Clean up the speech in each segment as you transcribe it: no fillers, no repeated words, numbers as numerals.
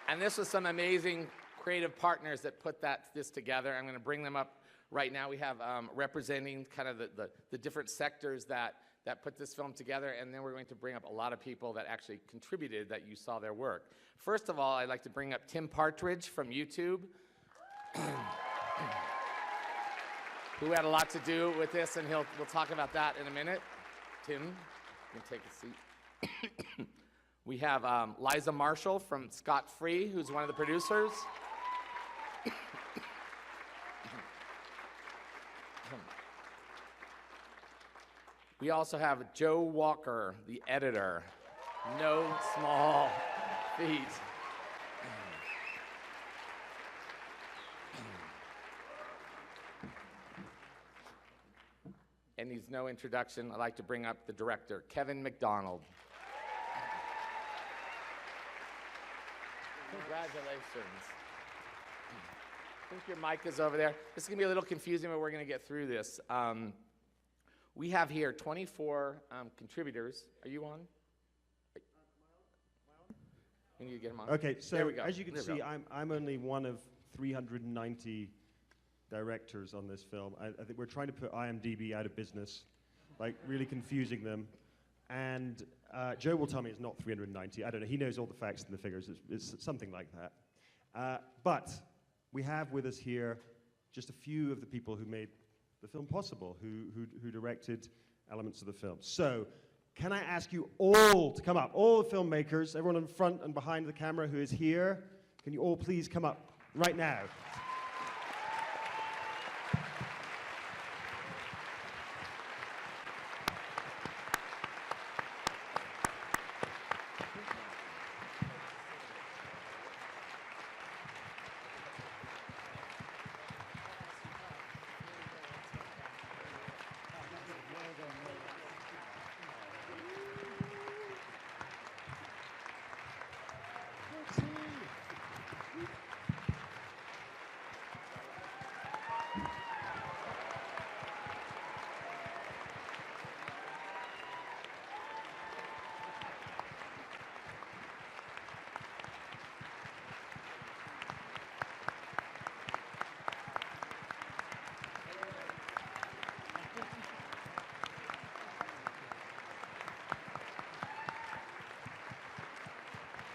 And this was some amazing creative partners that put this together. I'm going to bring them up right now. We have representing kind of the different sectors that put this film together, and then we're going to bring up a lot of people that actually contributed that you saw their work. First of all, I'd like to bring up Tim Partridge from YouTube, who had a lot to do with this, and we'll talk about that in a minute. Tim, you can take a seat. We have Liza Marshall from Scott Free, who's one of the producers. We also have Joe Walker, the editor. No small feat. And needs no introduction. I'd like to bring up the director, Kevin Macdonald. Congratulations. I think your mic is over there. This is going to be a little confusing, but we're going to get through this. We have here 24 contributors. Are you on? We need to get them on. Okay, so there we go. As you can see, I'm only one of 390 directors on this film. I think we're trying to put IMDb out of business, like really confusing them. And Joe will tell me it's not 390. I don't know. He knows all the facts and the figures. It's something like that. But we have with us here just a few of the people who made the film possible, who directed elements of the film. So, can I ask you all to come up? All the filmmakers, everyone in front and behind the camera who is here, can you all please come up right now?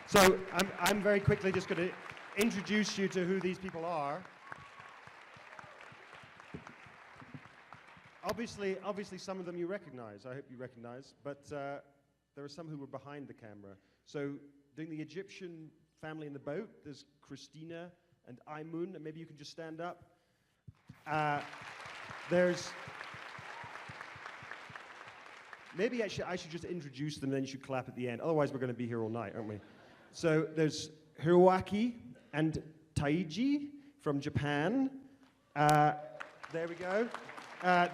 So I'm very quickly just going to introduce you to who these people are. Obviously some of them you recognize. I hope you recognize. But there are some who were behind the camera. So doing the Egyptian family in the boat, there's Christina and Aymun. And maybe you can just stand up. Maybe I should just introduce them, then you should clap at the end. Otherwise, we're going to be here all night, aren't we? So there's Hiroaki and Taiji from Japan. There we go.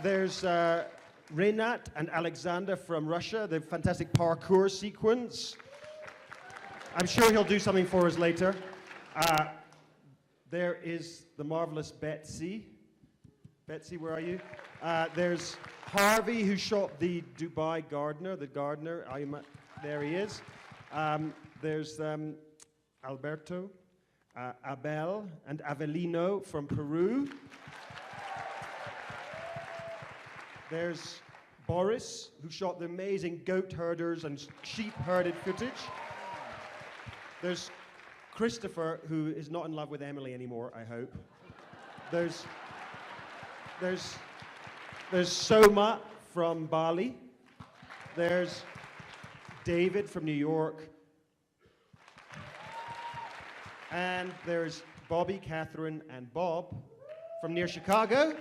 There's Renat and Alexander from Russia, the fantastic parkour sequence. I'm sure he'll do something for us later. There is the marvelous Betsy. Betsy, where are you? There's Harvey, who shot the Dubai gardener, there he is. There's Alberto, Abel, and Avelino from Peru. There's Boris, who shot the amazing goat herders and sheep herded footage. There's Christopher, who is not in love with Emily anymore, I hope. There's Soma from Bali. There's David from New York. And there's Bobby, Catherine, and Bob from near Chicago.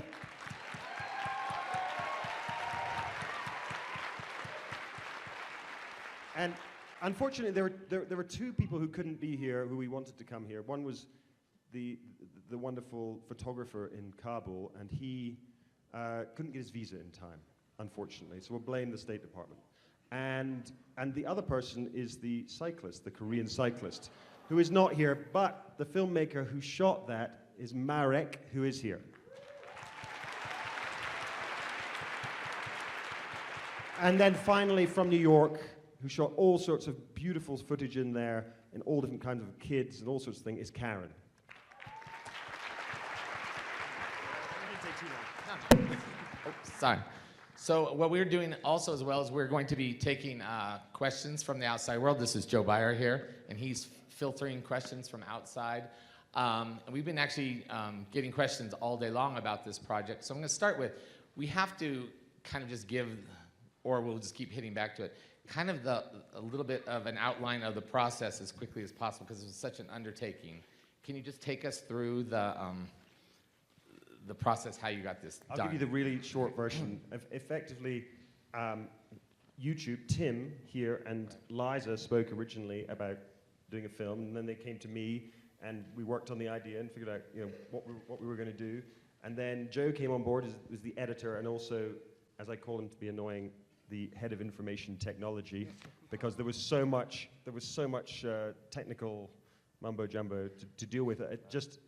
And unfortunately, there were two people who couldn't be here who we wanted to come here. One was the wonderful photographer in Kabul, and he couldn't get his visa in time, unfortunately. So we'll blame the State Department. And the other person is the cyclist, the Korean cyclist, who is not here, but the filmmaker who shot that is Marek, who is here. And then finally from New York, who shot all sorts of beautiful footage in there, in all different kinds of kids and all sorts of things, is Karen. Sorry. So what we're doing also as well is we're going to be taking questions from the outside world. This is Joe Byer here, and he's filtering questions from outside. And we've been actually getting questions all day long about this project. So I'm going to start with, we have to kind of just give, or we'll just keep hitting back to it, kind of a little bit of an outline of the process as quickly as possible, because it was such an undertaking. Can you just take us through the process, how you got this done? I'll give you the really short version. Effectively, YouTube, Tim here and Liza spoke originally about doing a film, and then they came to me, and we worked on the idea and figured out, you know, what we were going to do. And then Joe came on board as the editor, and also, as I call him to be annoying, the head of information technology, because there was so much technical mumbo jumbo to deal with. Just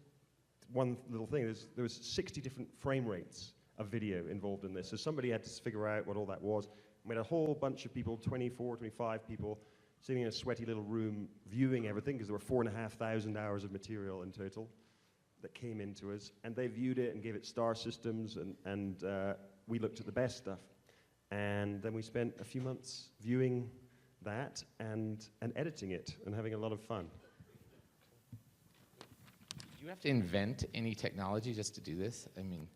one little thing, there was 60 different frame rates of video involved in this. So somebody had to figure out what all that was. We had a whole bunch of people, 24, 25 people, sitting in a sweaty little room viewing everything, because there were 4,500 hours of material in total that came into us. And they viewed it and gave it star systems, and we looked at the best stuff. And then we spent a few months viewing that and editing it and having a lot of fun. Do you have to invent any technology just to do this? I mean,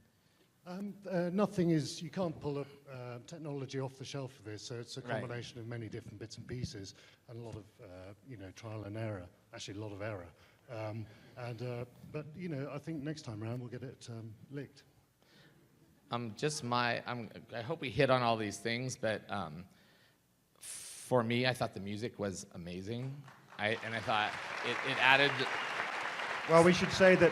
nothing is, you can't pull a technology off the shelf for this, so it's a Right. combination of many different bits and pieces and a lot of, trial and error, actually a lot of error. But, I think next time around we'll get it licked. I hope we hit on all these things, but for me, I thought the music was amazing. I thought it added. Well, we should say that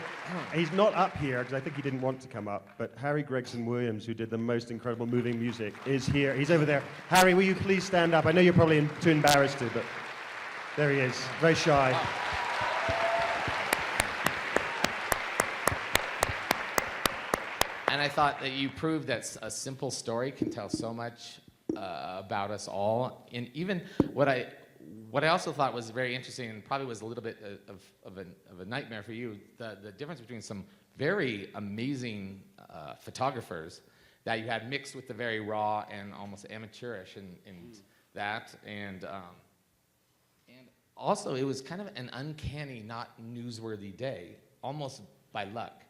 he's not up here, because I think he didn't want to come up, but Harry Gregson Williams, who did the most incredible moving music, is here. He's over there. Harry, will you please stand up? I know you're probably too embarrassed to, but there he is, very shy. Oh. And I thought that you proved that a simple story can tell so much about us all. And even what I also thought was very interesting, and probably was a little bit of a nightmare for you, the difference between some very amazing photographers that you had mixed with the very raw and almost amateurish and that. And also, it was kind of an uncanny, not newsworthy day, almost by luck.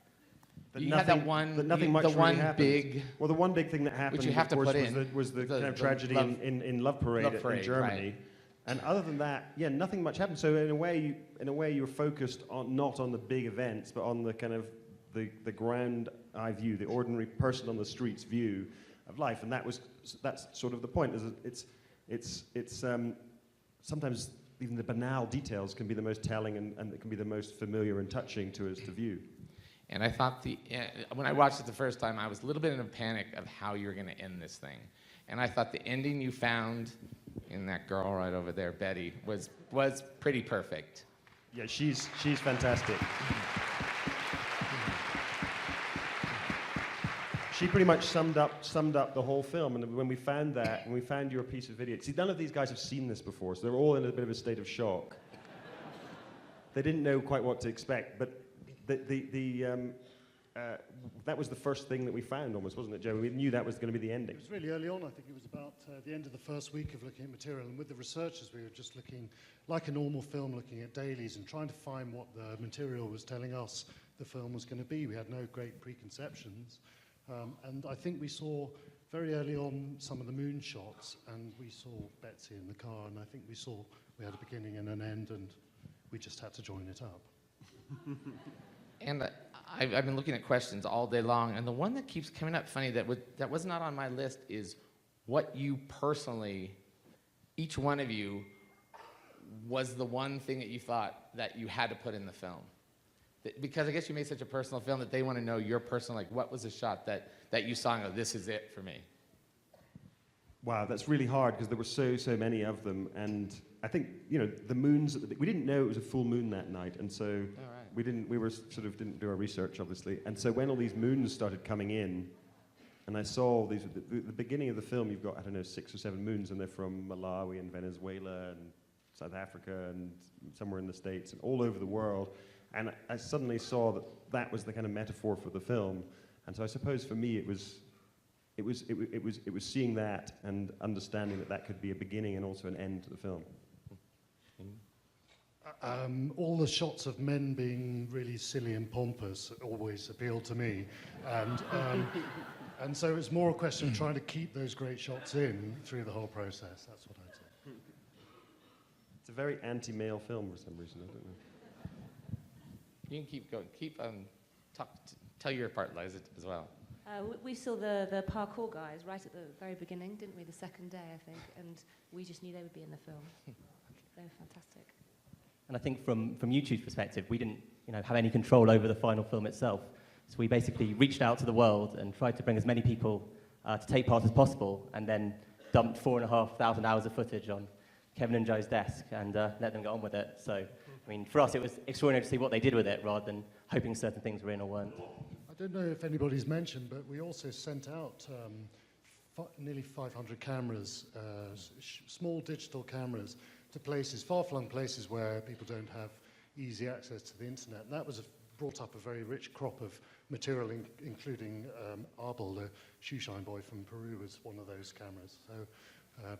You had that one, much the really one happened. big. Well, the one big thing that happened, which you have of to course, put in, was the kind of the tragedy in Love Parade in Germany. Right. And other than that, yeah, nothing much happened. So in a way, you were focused on not on the big events, but on the kind of the ground eye view, the ordinary person on the streets view of life, and that's sort of the point. It's sometimes even the banal details can be the most telling, and it can be the most familiar and touching to us to view. And I thought when I watched it the first time, I was a little bit in a panic of how you were going to end this thing. And I thought the ending you found in that girl right over there, Betty, was pretty perfect. Yeah, she's fantastic. She pretty much summed up the whole film. And when we found your piece of video, see, none of these guys have seen this before, so they're all in a bit of a state of shock. They didn't know quite what to expect, but that was the first thing that we found, almost, wasn't it, Joe? We knew that was going to be the ending. It was really early on. I think it was about the end of the first week of looking at material, and with the researchers we were just looking like a normal film, looking at dailies and trying to find what the material was telling us the film was going to be. We had no great preconceptions, and I think we saw very early on some of the moon shots, and we saw Betsy in the car, and I think we had a beginning and an end, and we just had to join it up. And I've been looking at questions all day long, and the one that keeps coming up, funny, that was not on my list, is what you personally, each one of you, was the one thing that you thought that you had to put in the film. Because I guess you made such a personal film that they want to know your personal, like, what was a shot that you saw and go, this is it for me? Wow, that's really hard, because there were so many of them, and I think, the moons, we didn't know it was a full moon that night, and so we didn't do our research, obviously, and so when all these moons started coming in, and I saw these, the beginning of the film, you've got, 6 or 7 moons, and they're from Malawi and Venezuela and South Africa and somewhere in the States and all over the world. And I suddenly saw that that was the kind of metaphor for the film. And so I suppose for me it was seeing that and understanding that that could be a beginning and also an end to the film. All the shots of men being really silly and pompous always appealed to me, and so it's more a question of trying to keep those great shots in through the whole process. That's what I'd say. It's a very anti-male film for some reason. I don't know. You can keep going. Tell your part, Liza, as well. We saw the parkour guys right at the very beginning, didn't we? The second day, I think, and we just knew they would be in the film. They were fantastic. And I think from YouTube's perspective, we didn't have any control over the final film itself. So we basically reached out to the world and tried to bring as many people to take part as possible, and then dumped 4,500 hours of footage on Kevin and Joe's desk and let them get on with it. So, I mean, for us, it was extraordinary to see what they did with it rather than hoping certain things were in or weren't. I don't know if anybody's mentioned, but we also sent out nearly 500 cameras, small digital cameras, to places, far-flung places where people don't have easy access to the internet. And that brought up a very rich crop of material, including Abel, the shoeshine boy from Peru, was one of those cameras. So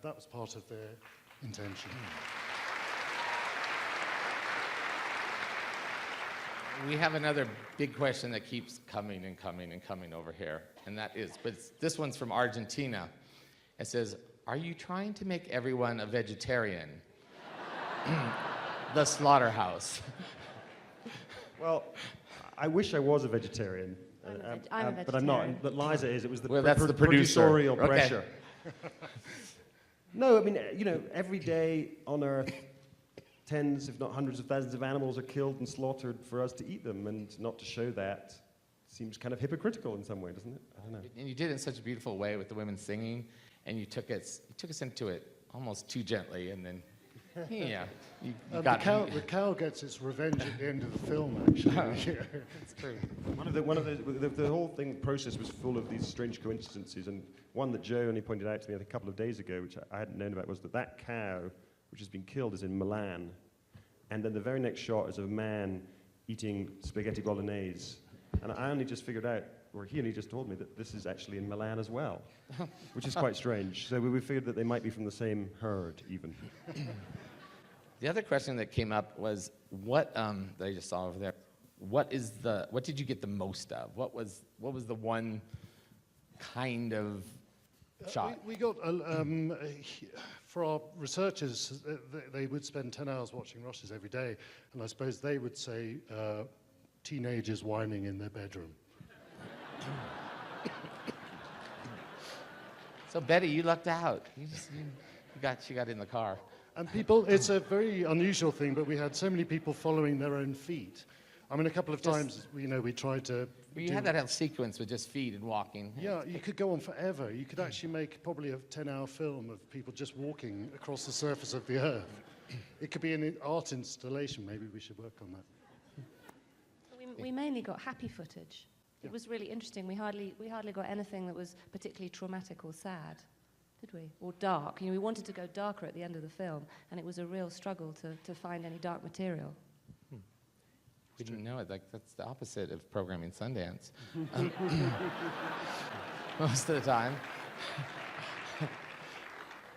that was part of their intention. We have another big question that keeps coming and coming and coming over here, and that is, this one's from Argentina. It says, are you trying to make everyone a vegetarian? The slaughterhouse. Well, I wish I was a vegetarian. I'm a but I'm not. vegetarian. But Liza is. It was the, That's the producer. producerial Okay. pressure. No, I mean, every day on Earth, tens, if not hundreds of thousands of animals are killed and slaughtered for us to eat them, and not to show that seems kind of hypocritical in some way, doesn't it? I don't know. And you did it in such a beautiful way with the women singing, and you took us into it almost too gently, and then, yeah, you got The cow gets its revenge at the end of the film, actually. It's true. The whole process was full of these strange coincidences, and one that Joe only pointed out to me a couple of days ago, which I hadn't known about, was that cow, which has been killed, is in Milan, and then the very next shot is of a man eating spaghetti bolognese, and I only just figured out, or he only just told me, that this is actually in Milan as well, which is quite strange. So we figured that they might be from the same herd, even. The other question that came up was, what that I just saw over there, what did you get the most of? What was the one kind of shot? We got, for our researchers, they would spend 10 hours watching rushes every day, and I suppose they would say teenagers whining in their bedroom. So Betty, you lucked out. She got in the car. And people, it's a very unusual thing, but we had so many people following their own feet. I mean, a couple of times, we tried to... You had that whole sequence with just feet and walking. Yeah, you could go on forever. You could actually make probably a 10-hour film of people just walking across the surface of the Earth. It could be an art installation. Maybe we should work on that. We mainly got happy footage. It was really interesting. We hardly got anything that was particularly traumatic or sad, did we? Or dark. We wanted to go darker at the end of the film, and it was a real struggle to find any dark material. We didn't know it. That's the opposite of programming Sundance. Most of the time.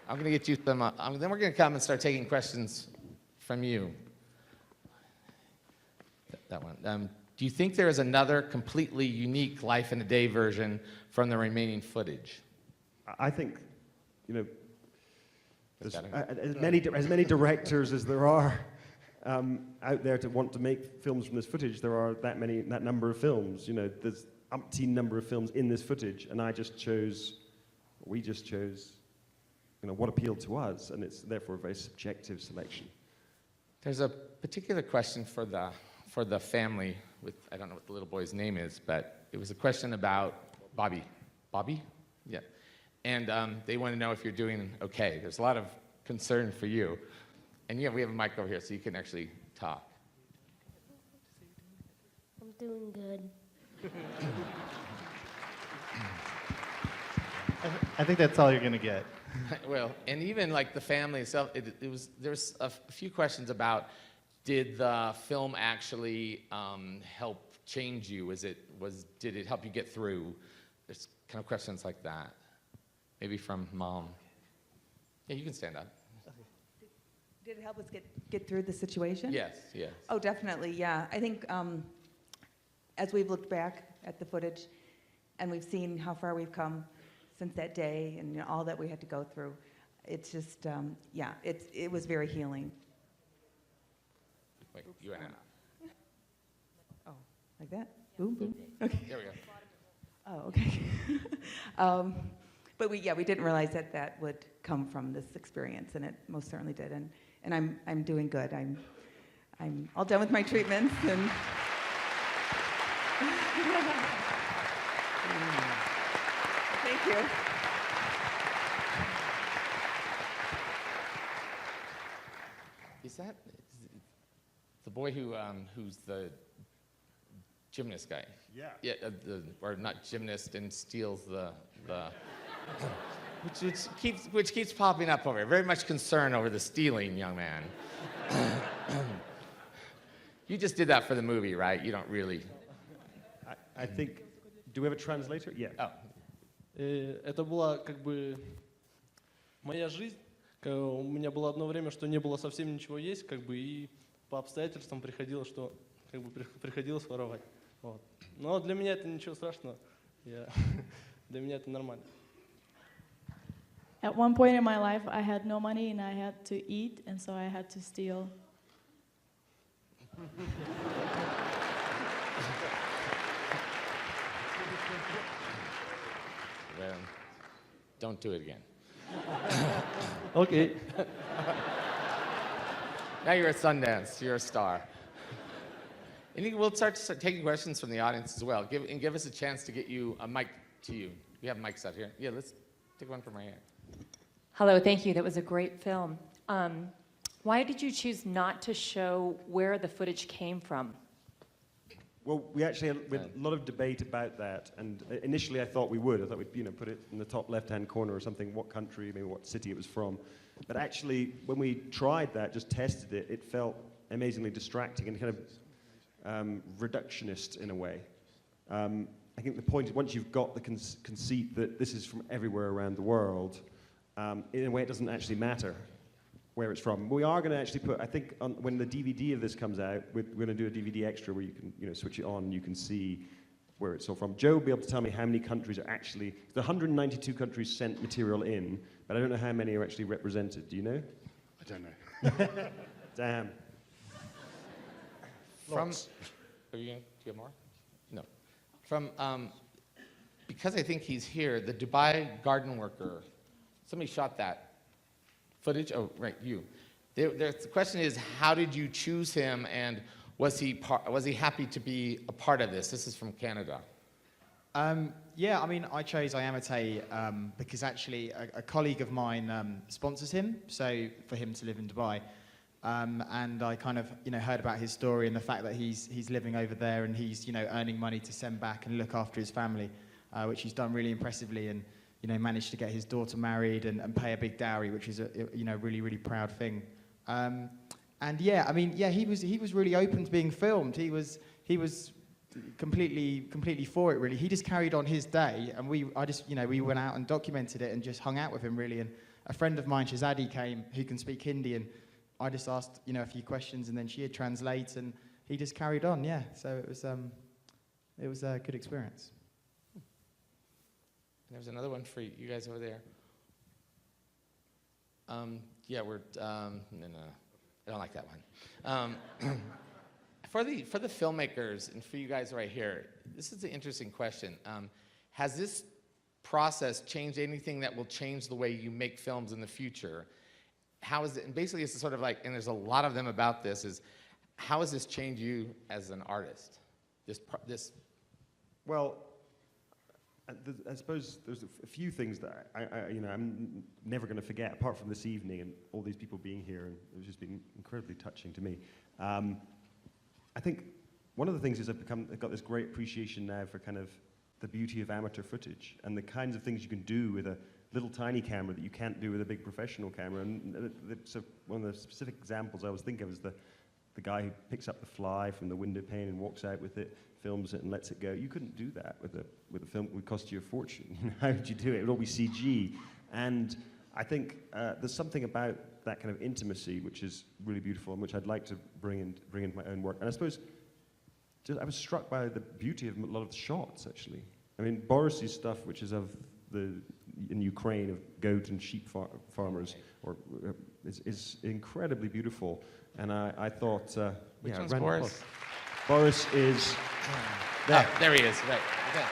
I'm going to get you some. Then we're going to come and start taking questions from you. That one. Do you think there is another completely unique Life in a Day version from the remaining footage? I think, there's as many directors as there are out there to want to make films from this footage. There are that number of films. There's umpteen number of films in this footage, and we just chose, what appealed to us, and it's therefore a very subjective selection. There's a particular question for the family with, I don't know what the little boy's name is, but it was a question about Bobby. Bobby? Yeah. And they want to know if you're doing okay. There's a lot of concern for you. And we have a mic over here, so you can actually talk. I'm doing good. I think that's all you're going to get. Well, and even like the family itself, there's a few questions about, did the film actually help change you? Did it help you get through? There's kind of questions like that. Maybe from mom. Yeah, you can stand up. Did it help us get through the situation? Yes, yes. Oh, definitely, yeah. I think as we've looked back at the footage and we've seen how far we've come since that day and all that we had to go through, it's just, yeah, it was very healing. Wait, you went out. Oh, like that? Boom, boom. Okay. There we go. Oh, okay. But we didn't realize that would come from this experience, and it most certainly did. And I'm doing good. I'm all done with my treatments, and thank you. Is that the boy who's the gymnast guy? Yeah. Yeah, or not gymnast, and steals the which keeps popping up over here. Very much concern over the stealing, young man. You just did that for the movie, right? You don't really. I think. Do we have a translator? Yeah. Oh. Это была как бы моя жизнь. У меня было одно время, что не было совсем ничего есть, как бы, и по обстоятельствам приходилось, что как бы приходилось воровать. Вот. Но для меня это ничего страшного. Для меня это нормально. At one point in my life, I had no money and I had to eat, and so I had to steal. Well, don't do it again. Okay. Now you're at Sundance. You're a star. And we'll start taking questions from the audience as well. Give us a chance to get you a mic to you. We have mics out here. Yeah, let's take one from right here. Hello, thank you. That was a great film. Why did you choose not to show where the footage came from? Well, we had a lot of debate about that, and initially I thought we would. I thought we'd put it in the top left-hand corner or something, what country, maybe what city it was from. But actually, when we tried that, just tested it, it felt amazingly distracting and kind of reductionist in a way. I think the point is, once you've got the conceit that this is from everywhere around the world, in a way it doesn't actually matter where it's from. We are going to actually put, I think, when the DVD of this comes out, we're going to do a DVD extra where you can switch it on and you can see where it's all from. Joe will be able to tell me how many countries are actually, the 192 countries sent material in, but I don't know how many are actually represented. Do you know? I don't know. Damn. From, do you have more? No. From, because I think he's here, the Dubai garden worker, somebody shot that footage. Oh, right, you. The question is, how did you choose him, and was he happy to be a part of this? This is from Canada. Yeah, I mean, I chose Ayamate because actually a colleague of mine sponsors him, so for him to live in Dubai. And I kind of, heard about his story and the fact that he's living over there and he's, earning money to send back and look after his family, which he's done really impressively, and, managed to get his daughter married and pay a big dowry, which is a, really, really proud thing. And yeah, I mean, yeah, he was really open to being filmed. He was completely for it, really. He just carried on his day, and we went out and documented it and just hung out with him, really. And a friend of mine, Shazadi, came, who can speak Hindi, and I just asked, a few questions, and then she would translate, and he just carried on, yeah. So it was a good experience. There's another one for you guys over there. Yeah, no, I don't like that one. For the filmmakers and for you guys right here, this is an interesting question. Has this process changed anything that will change the way you make films in the future? How is it, and basically it's sort of like, and there's a lot of them about this, is how has this changed you as an artist? Well, I suppose there's a few things that I'm never going to forget, apart from this evening and all these people being here, and it's just been incredibly touching to me. I think one of the things is I've got this great appreciation now for kind of the beauty of amateur footage and the kinds of things you can do with a little tiny camera that you can't do with a big professional camera. And so one of the specific examples I was thinking of is the guy who picks up the fly from the window pane and walks out with it, films it and lets it go. You couldn't do that with a film. It would cost you a fortune. How would you do it? It would all be CG. And I think there's something about that kind of intimacy which is really beautiful and which I'd like to bring into my own work. And I suppose I was struck by the beauty of a lot of the shots, actually. I mean, Boris's stuff, which is in Ukraine, of goat and sheep farmers, is incredibly beautiful. And I thought, which one's Boris? Boris is there. Oh, there he is. Right. Okay.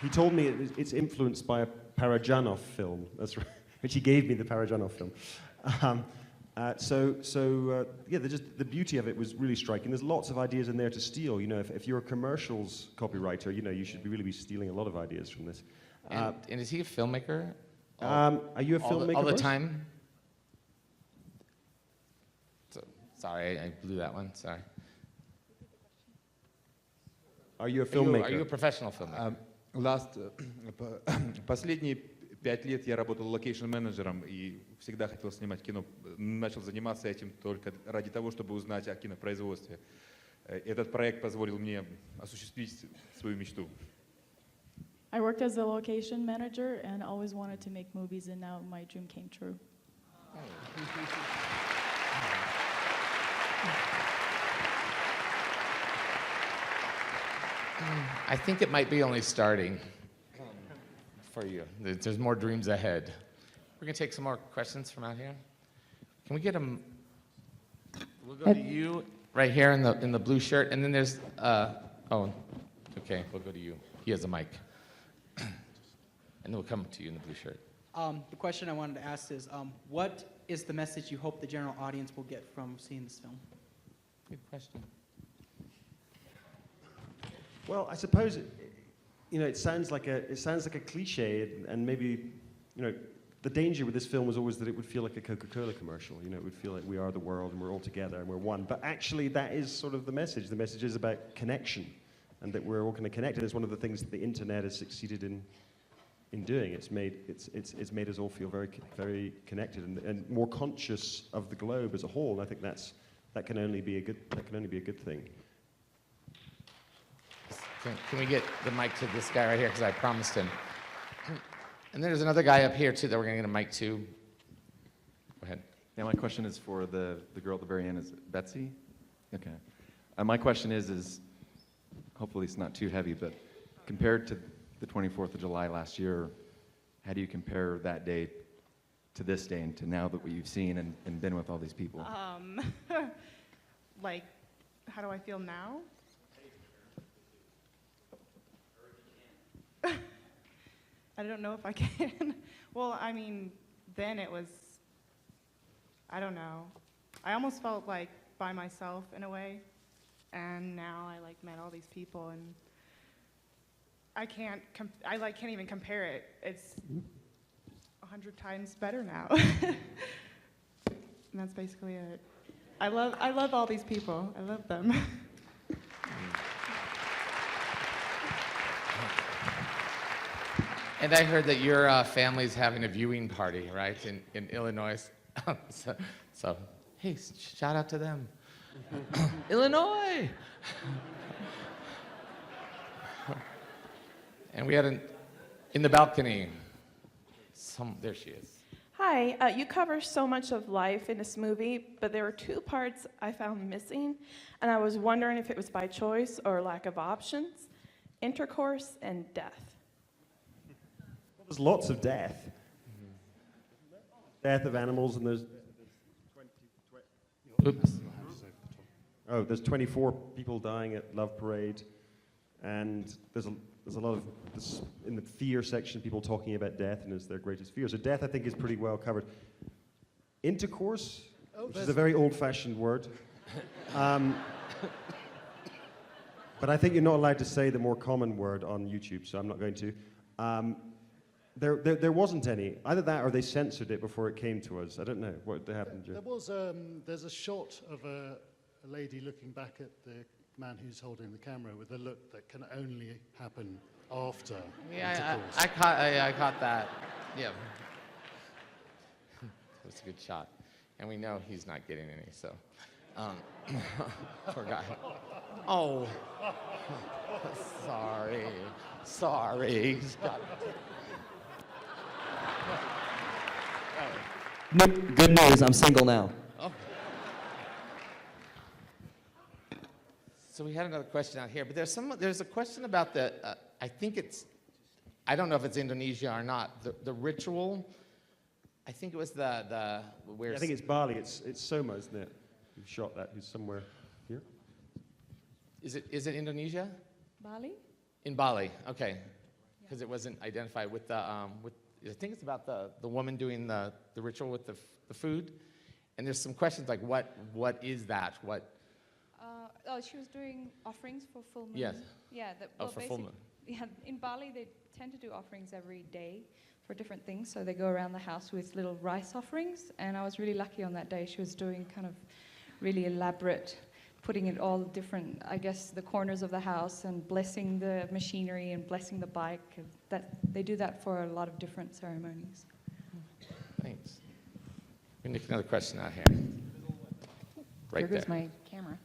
He told me it's influenced by a Parajanov film. That's right. Which he gave me the Parajanov film. The beauty of it was really striking. There's lots of ideas in there to steal. You know, if you're a commercials copywriter, you know, you should really be stealing a lot of ideas from this. And is he a filmmaker? Are you a filmmaker? All the time? Sorry, I blew that one. Sorry. Are you a filmmaker? Are you a professional filmmaker? Последние 5 лет я работал локейшн-менеджером и всегда хотел снимать кино. Начал заниматься этим только ради того, чтобы узнать о кинопроизводстве. Этот проект позволил мне осуществить свою мечту. I worked as a location manager and always wanted to make movies, and now my dream came true. I think it might be only starting for you. There's more dreams ahead. We're going to take some more questions from out here. Can we get them? We'll go to you right here in the blue shirt, and then there's okay, we'll go to you. He has a mic. And then we'll come to you in the blue shirt. The question I wanted to ask is, what is the message you hope the general audience will get from seeing this film? Good question. Well, I suppose it sounds like a cliche, and maybe the danger with this film was always that it would feel like a Coca-Cola commercial. You know, it would feel like we are the world and we're all together and we're one. But actually, that is sort of the message. The message is about connection, and that we're all kind of connected. It's one of the things that the internet has succeeded in doing. It's made us all feel very, very connected and more conscious of the globe as a whole. And I think that can only be a good thing. Can we get the mic to this guy right here, because I promised him. And there's another guy up here too that we're going to get a mic to. Go ahead. Yeah, my question is for the girl at the very end. Is it Betsy? Okay. My question is hopefully it's not too heavy, but compared to the 24th of July last year, how do you compare that day to this day and to now that you've seen and been with all these people? Like, how do I feel now? I don't know if I can. Well, I mean, then it was, I don't know. I almost felt like by myself in a way, and now I met all these people, and I can't even compare it. It's 100 times better now. And that's basically it. I love all these people. I love them. And I heard that your family's having a viewing party, right, in Illinois. so, hey, shout out to them. Illinois! And we had in the balcony, there she is. Hi, you cover so much of life in this movie, but there were 2 parts I found missing, and I was wondering if it was by choice or lack of options: intercourse and death. There's lots of death. Death of animals, and there's 24 people dying at Love Parade, and there's a lot of in the fear section, people talking about death and as their greatest fear. So death, I think, is pretty well covered. Intercourse, which is a very old-fashioned word, but I think you're not allowed to say the more common word on YouTube, so I'm not going to. There wasn't any. Either that or they censored it before it came to us. I don't know what happened. There's a shot of a lady looking back at the man who's holding the camera with a look that can only happen after intercourse. I caught that. Yeah. That was a good shot. And we know he's not getting any, so. Poor guy. Oh. Sorry. He's got Good news, I'm single now. Oh. So we had another question out here, but there's a question about the, I don't know if it's Indonesia or not, the ritual. I think it was where... Yeah, I think it's Bali, it's Soma, isn't it? Who shot that, who's somewhere here. Is it Indonesia? Bali? In Bali, okay. Because it wasn't identified with I think it's about the woman doing the ritual with the food. And there's some questions like, what is that? She was doing offerings for full moon. Yes. Yeah. For full moon. Yeah, in Bali, they tend to do offerings every day for different things. So they go around the house with little rice offerings. And I was really lucky on that day. She was doing kind of really elaborate, putting it all different, I guess, the corners of the house and blessing the machinery and blessing the bike. They do that for a lot of different ceremonies. Thanks. We need another question out here. Right There goes there. my camera.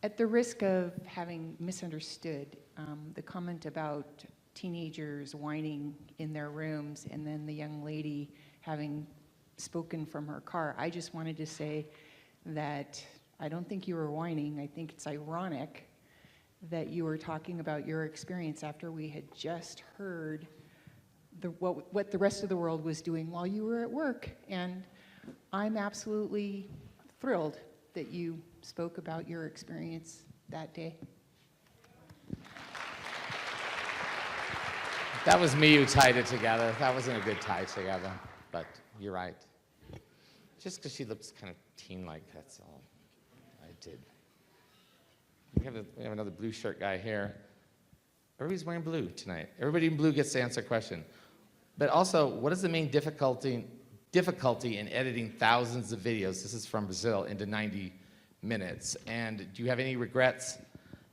At the risk of having misunderstood the comment about teenagers whining in their rooms and then the young lady having spoken from her car, I just wanted to say that I don't think you were whining. I think it's ironic that you were talking about your experience after we had just heard what the rest of the world was doing while you were at work. And I'm absolutely thrilled that you spoke about your experience that day. That was me who tied it together. That wasn't a good tie together, but you're right. Just because she looks kind of teen-like, that's all I did. We have another blue shirt guy here. Everybody's wearing blue tonight. Everybody in blue gets to answer a question. But also, what is the main difficulty in editing thousands of videos, this is from Brazil, into 90 minutes? And do you have any regrets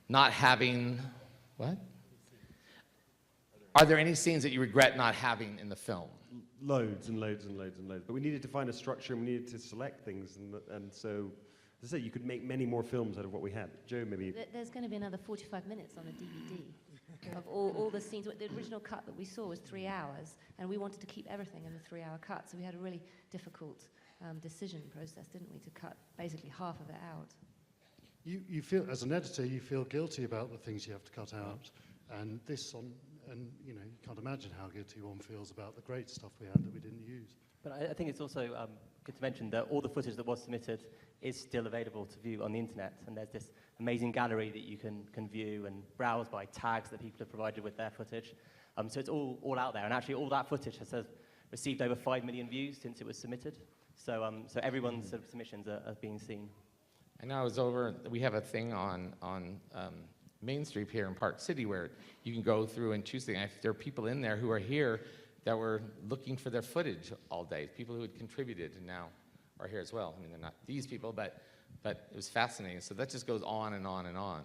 not having, what? Are there any scenes that you regret not having in the film? Loads and loads and loads and loads. But we needed to find a structure and we needed to select things. And so, as I say, you could make many more films out of what we had. Joe, maybe. There's going to be another 45 minutes on a DVD of all the scenes. The original cut that we saw was 3 hours, and we wanted to keep everything in the 3-hour cut. So we had a really difficult decision process, didn't we, to cut basically half of it out. You feel, as an editor, you feel guilty about the things you have to cut out. And you can't imagine how guilty one feels about the great stuff we had that we didn't use. But I think it's also good to mention that all the footage that was submitted is still available to view on the internet, and there's this amazing gallery that you can view and browse by tags that people have provided with their footage. So it's all out there, and actually all that footage has received over 5 million views since it was submitted. So everyone's sort of submissions are being seen. I know I was over, we have a thing on Main Street here in Park City where you can go through and choose things. There are people in there who are here that were looking for their footage all day, people who had contributed and now are here as well. I mean, they're not these people, but it was fascinating. So that just goes on and on and on.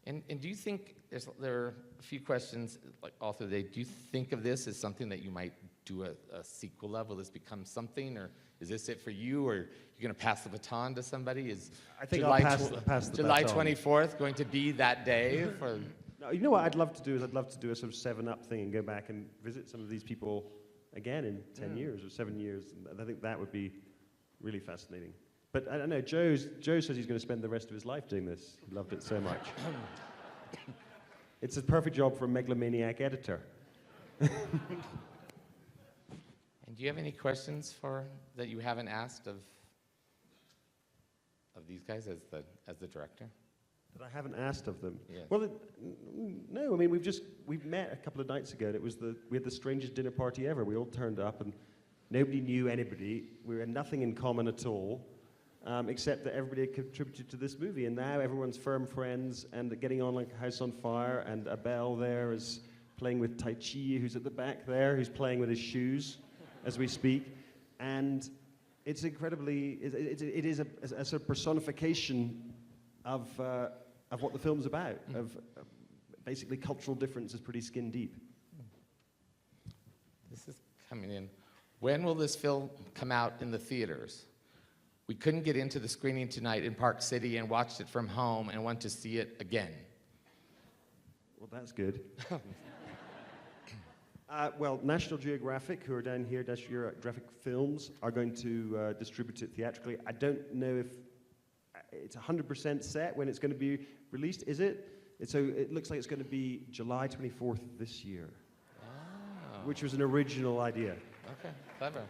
And do you think, there are a few questions like all through the day, do you think of this as something that you might do a sequel of? Will this become something, or is this it for you, or you're going to pass the baton to somebody? I think July I'll pass the July baton. 24th going to be that day for... No, you know what I'd love to do is I'd love to do a sort of 7-Up thing and go back and visit some of these people again in 10 years or 7 years. And I think that would be really fascinating. But I don't know, Joe says he's going to spend the rest of his life doing this. He loved it so much. It's a perfect job for a megalomaniac editor. And do you have any questions that you haven't asked of these guys as the director? That I haven't asked of them. Yes. Well, no. I mean, we've met a couple of nights ago, and we had the strangest dinner party ever. We all turned up, and nobody knew anybody. We had nothing in common at all, except that everybody had contributed to this movie. And now everyone's firm friends and getting on like a house on fire. And Abel there is playing with Tai Chi, who's at the back there, who's playing with his shoes as we speak. And it's incredibly. It is a sort of personification of what the film's about, of basically cultural difference is pretty skin deep. This is coming in. When will this film come out in the theaters? We couldn't get into the screening tonight in Park City and watched it from home and want to see it again. Well, that's good. Well, National Geographic, who are down here, National Geographic Films, are going to distribute it theatrically. I don't know if it's 100% set when it's going to be released, is it? So it looks like it's going to be July 24th this year, which was an original idea. Okay, clever.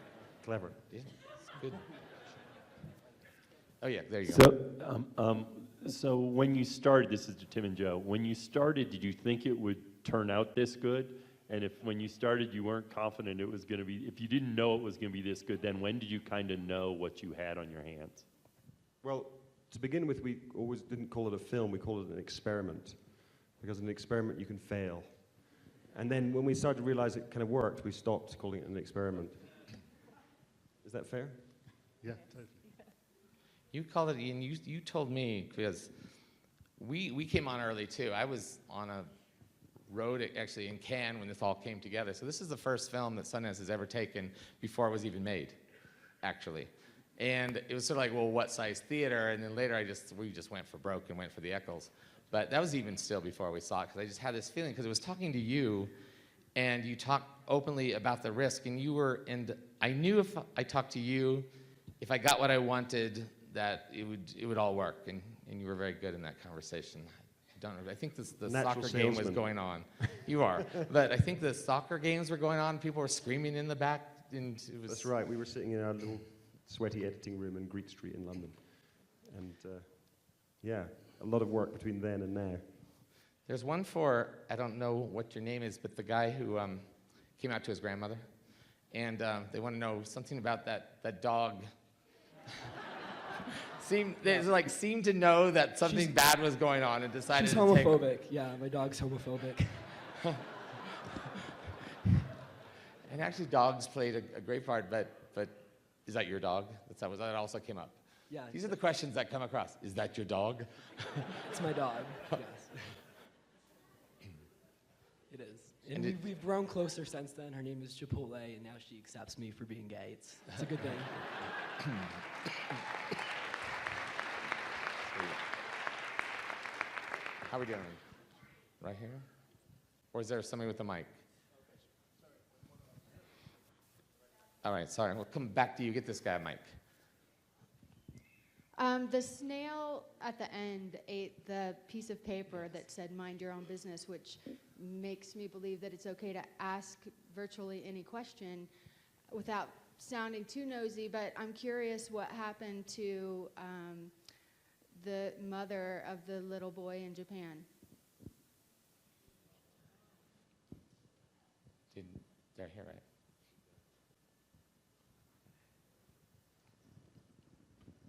Clever. Yeah, it's good. Oh yeah, there you go. So when you started, this is to Tim and Joe, when you started, did you think it would turn out this good? And if when you started you weren't confident it was going to be, if you didn't know it was going to be this good, then when did you kind of know what you had on your hands? Well, to begin with, we always didn't call it a film, we called it an experiment. Because in an experiment you can fail. And then when we started to realize it kind of worked, we stopped calling it an experiment. Is that fair? Yeah, totally. You called it, and you told me, because we came on early too. I was on a road actually in Cannes when this all came together. So this is the first film that Sundance has ever taken before it was even made, actually. And it was sort of like, well, what size theater? And then later we just went for broke and went for the Eccles. But that was even still before we saw it, because I just had this feeling, because it was talking to you, and you talked openly about the risk, and I knew if I talked to you, if I got what I wanted, that it would all work, and you were very good in that conversation. I think the soccer game was going on. You are, but I think the soccer games were going on. People were screaming in the back, and it was. That's right. We were sitting in our little sweaty editing room in Greek Street in London, and yeah, a lot of work between then and now. There's one for, I don't know what your name is, but the guy who came out to his grandmother, and they want to know something about that dog. Seemed to know that something bad was going on and decided She's to homophobic. Yeah, my dog's homophobic. And actually, dogs played a great part, but is that your dog? That also came up. Yeah. These are the questions that come across. Is that your dog? It's my dog, yes. It is. And we've grown closer since then. Her name is Chipotle, and now she accepts me for being gay. It's a good thing. How are we doing? Right here? Or is there somebody with the mic? All right, sorry. We'll come back to you. Get this guy a mic. The snail at the end ate the piece of paper that said mind your own business, which makes me believe that it's okay to ask virtually any question without sounding too nosy, but I'm curious what happened to the mother of the little boy in Japan. They're here, right?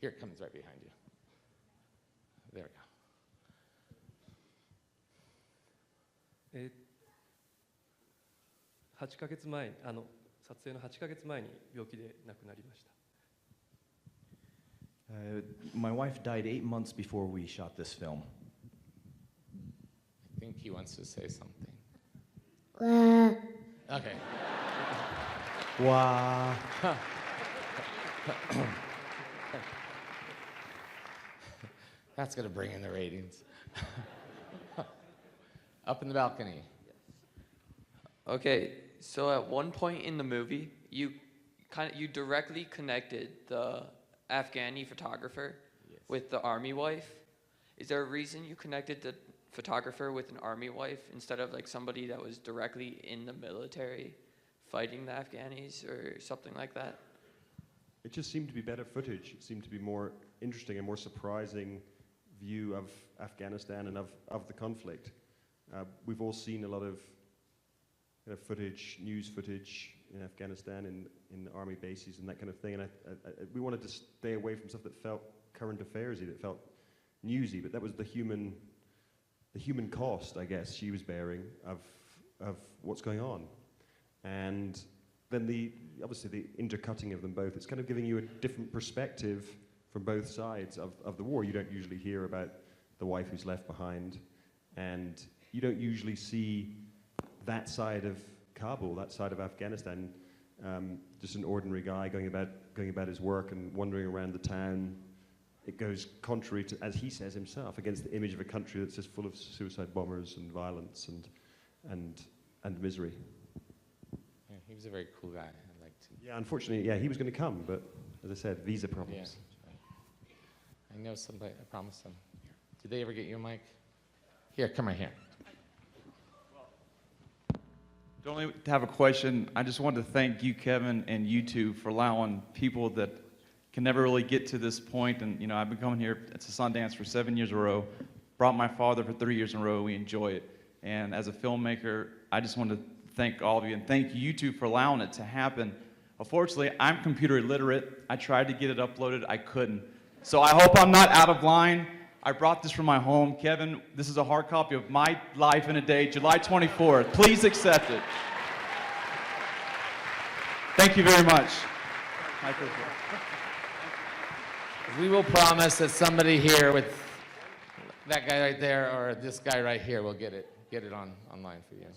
Here it comes right behind you. There we go. 8ヶ月前、撮影の8ヶ月前に病気で亡くなりました。My wife died 8 months before we shot this film. I think he wants to say something. Okay. Wow. That's going to bring in the ratings. Up in the balcony. Okay, so at one point in the movie, you directly connected the Afghani photographer with the army wife. Is there a reason you connected the photographer with an army wife instead of like somebody that was directly in the military fighting the Afghanis or something like that? It just seemed to be better footage. It seemed to be more interesting and more surprising view of Afghanistan and of the conflict. We've all seen a lot of footage, news footage in Afghanistan, in army bases and that kind of thing. And we wanted to stay away from stuff that felt current affairsy, that felt newsy. But that was the human cost, I guess, she was bearing of what's going on. And then obviously the intercutting of them both. It's kind of giving you a different perspective from both sides of the war. You don't usually hear about the wife who's left behind. And you don't usually see that side of Kabul, that side of Afghanistan. Just an ordinary guy going about his work and wandering around the town. It goes contrary to, as he says himself, against the image of a country that's just full of suicide bombers and violence and misery. Yeah, he was a very cool guy. I liked him. Yeah, unfortunately, yeah, he was going to come, but as I said, visa problems. Yeah. I know somebody, I promised them. Did they ever get you a mic? Here, come right here. Don't only have a question. I just wanted to thank you, Kevin, and you two for allowing people that can never really get to this point. And you know, I've been coming here to Sundance for 7 years in a row. Brought my father for 3 years in a row. We enjoy it. And as a filmmaker, I just wanted to thank all of you and thank you two for allowing it to happen. Unfortunately, I'm computer illiterate. I tried to get it uploaded. I couldn't. So I hope I'm not out of line. I brought this from my home. Kevin, this is a hard copy of My Life in a Day, July 24th. Please accept it. Thank you very much. We will promise that somebody here with that guy right there or this guy right here will get it online for you.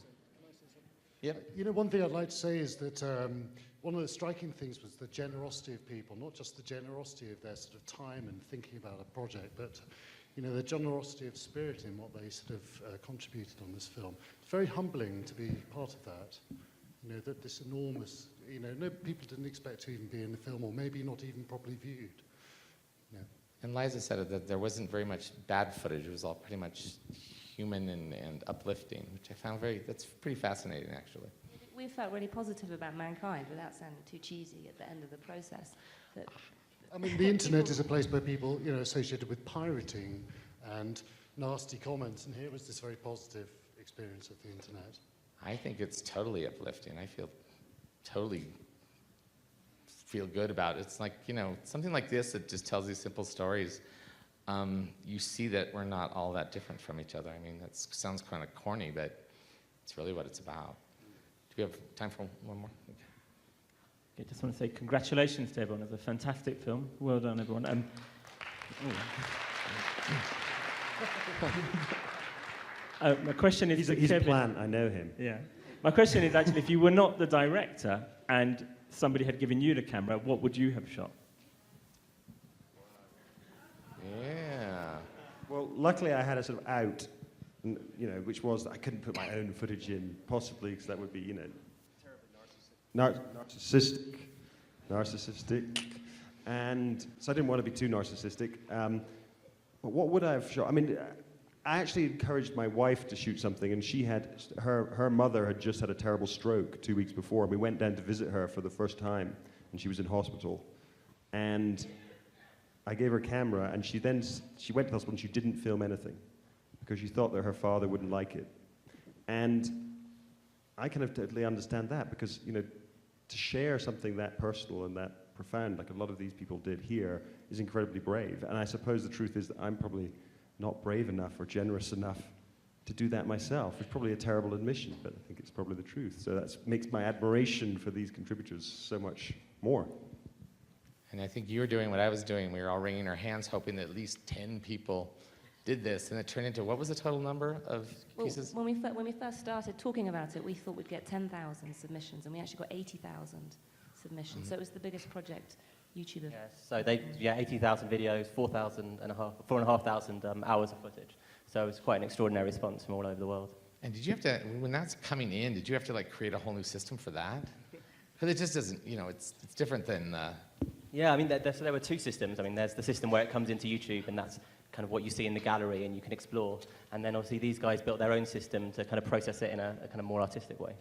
Yep. You know, one thing I'd like to say is that one of the striking things was the generosity of people, not just the generosity of their sort of time and thinking about a project, but you know, the generosity of spirit in what they sort of contributed on this film. It's very humbling to be part of that. You know, that this enormous, you know, no people didn't expect to even be in the film, or maybe not even properly viewed. Yeah. And Liza said it, that there wasn't very much bad footage. It was all pretty much human and uplifting, which I found that's pretty fascinating, actually. We felt really positive about mankind without sounding too cheesy at the end of the process. That I mean, the internet is a place where people, you know, associated with pirating and nasty comments, and here was this very positive experience of the internet. I think it's totally uplifting. I totally feel good about it. It's like, you know, something like this that just tells these simple stories. You see that we're not all that different from each other. I mean, that sounds kind of corny, but it's really what it's about. Do we have time for one more? Okay. I just want to say congratulations to everyone. It's a fantastic film. Well done, everyone. My question is, he's Kevin, a plant. I know him. Yeah. My question is actually, if you were not the director and somebody had given you the camera, what would you have shot? Yeah. Well, luckily I had a sort of out, you know, which was that I couldn't put my own footage in, possibly, because that would be, you know, narcissistic, and so I didn't want to be too narcissistic. But what would I have shot? I mean, I actually encouraged my wife to shoot something, and she had her mother had just had a terrible stroke 2 weeks before, and we went down to visit her for the first time, and she was in hospital, and I gave her a camera, and she went to the hospital and she didn't film anything because she thought that her father wouldn't like it, and I kind of totally understand that, because, you know, to share something that personal and that profound, like a lot of these people did here, is incredibly brave. And I suppose the truth is that I'm probably not brave enough or generous enough to do that myself. It's probably a terrible admission, but I think it's probably the truth. So that makes my admiration for these contributors so much more. And I think you were doing what I was doing. We were all wringing our hands, hoping that at least 10 people did this, and it turned into, what was the total number of pieces? When we first started talking about it, we thought we'd get 10,000 submissions, and we actually got 80,000 submissions. Mm-hmm. So it was the biggest project YouTube have. So 80,000 videos, 4,500 hours of footage. So it was quite an extraordinary response from all over the world. And did you have to, when that's coming in, did you have to like create a whole new system for that? Because it just doesn't, you know, it's different than. Yeah, I mean, so there were two systems. I mean, there's the system where it comes into YouTube, and that's kind of what you see in the gallery, and you can explore. And then obviously these guys built their own system to kind of process it in a kind of more artistic way.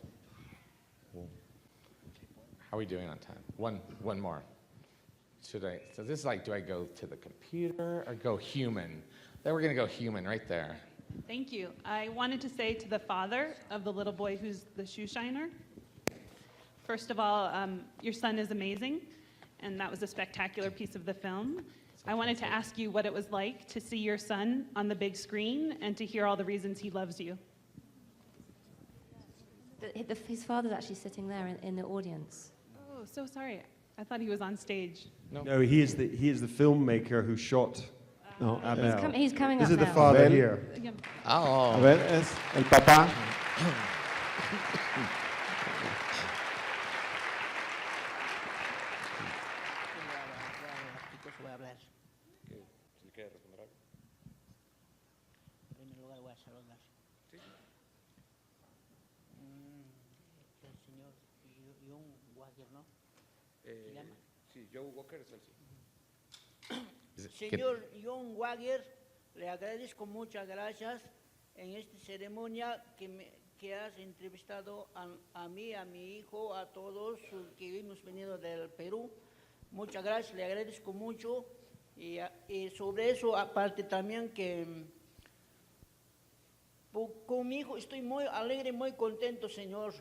How are we doing on time? One more. So this is like, do I go to the computer or go human? Then we're going to go human right there. Thank you. I wanted to say to the father of the little boy who's the shoe shiner, first of all, your son is amazing, and that was a spectacular piece of the film. I wanted to ask you what it was like to see your son on the big screen and to hear all the reasons he loves you. His father's actually sitting there in the audience. Oh, so sorry. I thought he was on stage. No, he is the filmmaker who shot No, He's coming This up is the now. father Abel. here. Oh. A ver, es el papá. voy a hablar. Si quiere responder algo. En primer lugar voy a saludar. Sí. El señor John Walker, ¿no? ¿Se llama? Sí, Joe Walker es el sí. Señor John Wagner, le agradezco muchas gracias en esta ceremonia que has entrevistado a mí, a mi hijo, a todos que hemos venido del Perú. Muchas gracias, le agradezco mucho. Y sobre eso, aparte también que con mi hijo estoy muy alegre, muy contento, señor.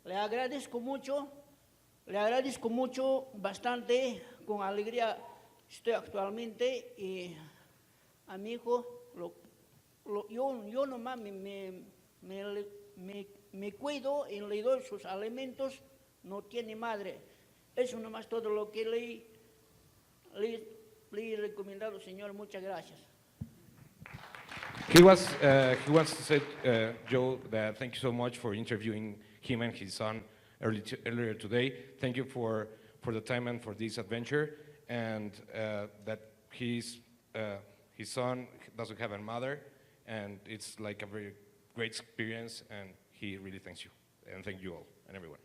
Le agradezco mucho, bastante, con alegría estoy actualmente. Y a mi hijo, yo nomás me cuido y le doy sus alimentos, no tiene madre. Eso nomás todo lo que le he recomendado, señor. Muchas gracias. He wants to say, Joe, that thank you so much for interviewing him and his son earlier today. Thank you for the time and for this adventure, and that his son doesn't have a mother, and it's like a very great experience, and he really thanks you, and thank you all and everyone.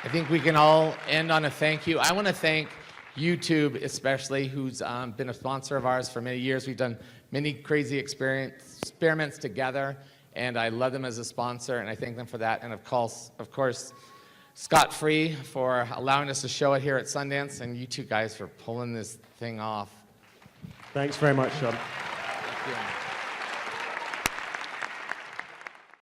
I think we can all end on a thank you. I want to thank YouTube especially, who's been a sponsor of ours for many years. We've done many crazy experiments together, and I love them as a sponsor, and I thank them for that. And of course, Scott Free for allowing us to show it here at Sundance, and you two guys for pulling this thing off. Thanks very much, Sean. Thank you.